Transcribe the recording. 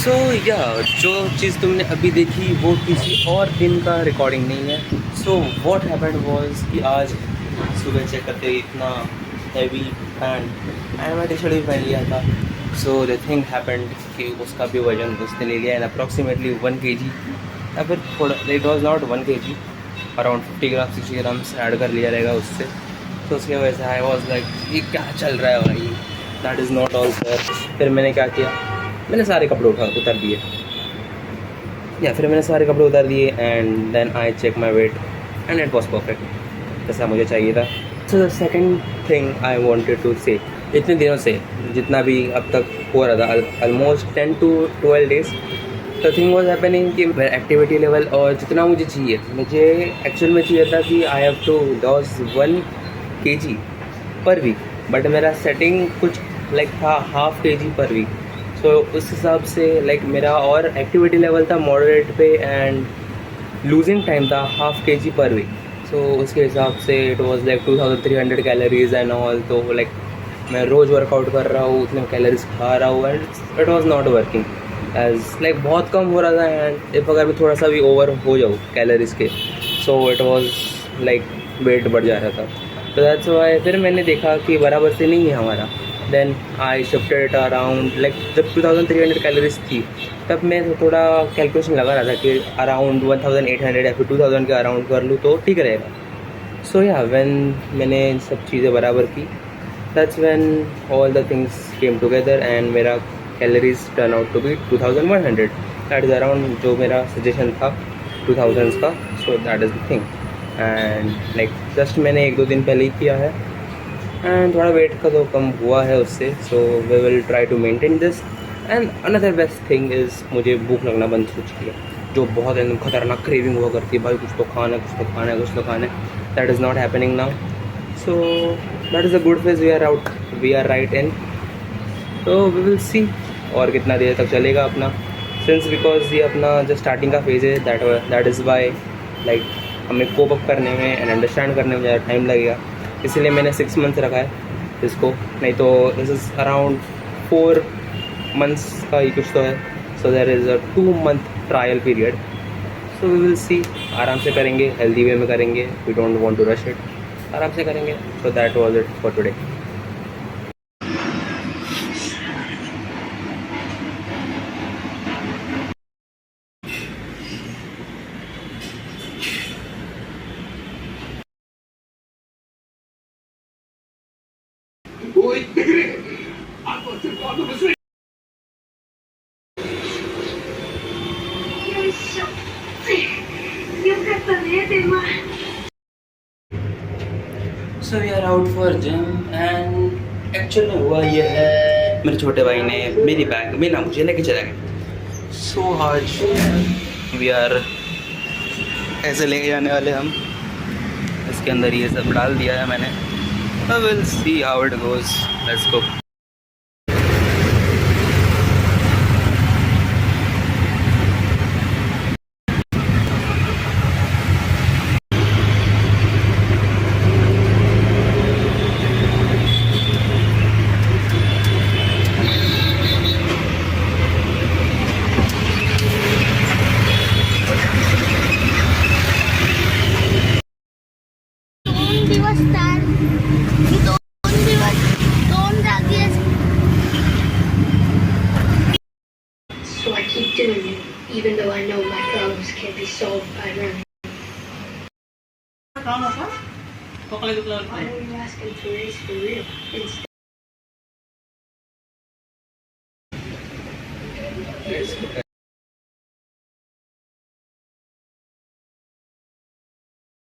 सो या जो चीज़ तुमने अभी देखी वो किसी और दिन का रिकॉर्डिंग नहीं है। सो व्हाट हैपेंड वाज कि आज सुबह चेक करते हुए इतना हैवी पैंट एंड मैं टी शर्ट भी पहन लिया था। सो द थिंग हैपेंड कि उसका भी वजन उसने ले लिया एंड अप्रॉक्सीमेटली 1 kg या फिर थोड़ा, it was not 1 kg, around 50 gram 60 grams add कर लिया रहेगा उससे। तो उसकी वजह से आई वॉज लाइक ये क्या चल रहा है भाई, that is not all sir. फिर मैंने क्या किया, मैंने सारे कपड़े उतार दिए, या फिर मैंने सारे कपड़े उतार दिए and then I check my weight and it was perfect जैसा मुझे चाहिए था। So the second thing I wanted to say, इतने दिनों से जितना भी अब तक हो रहा था, almost 10 to 12 days, the thing was happening कि मेरा एक्टिविटी लेवल और जितना मुझे एक्चुअल में चाहिए था कि I have to loss 1 kg per week, but मेरा सेटिंग कुछ लाइक था ½ kg पर वीक। सो उस हिसाब से लाइक मेरा और एक्टिविटी लेवल था मॉडरेट पे एंड लूजिंग टाइम था ½ kg पर वीक। सो उसके हिसाब से it was like 2300 calories and all. तो लाइक मैं रोज़ वर्कआउट कर रहा हूँ, उतने कैलोरीज खा रहा हूँ and it was not working as like बहुत कम हो रहा था। एंड इफ अगर मैं थोड़ा सा भी ओवर हो जाऊँ कैलोरीज के, so it was like weight बढ़ जा रहा था। तो दैट्स वाई फिर मैंने देखा कि बराबर से नहीं है हमारा। Then I shifted it around like जब 2300 कैलोरीज थी तब मैं थोड़ा कैलकुलेशन लगा रहा था कि अराउंड 1800 या फिर 2000 के अराउंड कर लूँ तो ठीक रहेगा। सो या व्हेन मैंने सब चीज़ें बराबर की, that's when all the things came together and मेरा calories turn out to be 2100। That is around जो मेरा सजेशन था 2000 का। So that is the thing and like just मैंने 1-2 दिन पहले ही किया है एंड थोड़ा वेट का तो कम हुआ है उससे। So we will try to maintain this. And another best thing is मुझे भूख लगना बंद हो चुकी है, जो बहुत एकदम खतरनाक क्रेविंग हुआ करती है, भाई कुछ तो खाना है, कुछ तो खाना है, कुछ तो खाना है। That is not happening now. So that is a good phase we are right in. तो वी विल सी और कितना देर तक चलेगा अपना, सिंस बिकॉज ये अपना जो स्टार्टिंग का फेज़ है, दैट इज़ वाई लाइक हमें कोप अप करने में एंड अंडरस्टैंड करने में ज़्यादा टाइम लगेगा। इसीलिए मैंने 6 मंथ्स रखा है इसको, नहीं तो दिस इज़ अराउंड 4 months का ही कुछ तो है। So there is a 2 month trial period. So we will see, आराम से करेंगे, हेल्दी वे में करेंगे, we don't want to rush it, आराम से करेंगे। So that was it for today. So we are out for gym and actual में हुआ ये है, मेरे छोटे भाई ने मेरी बैग में ना मुझे लेके चला गया। सो आज वी आर ऐसे लेके जाने वाले हम, इसके अंदर ये सब डाल दिया है मैंने। I will see how it goes, let's go. So I keep doing it, even though I know my problems can't be solved by running. Why are you asking for this for real?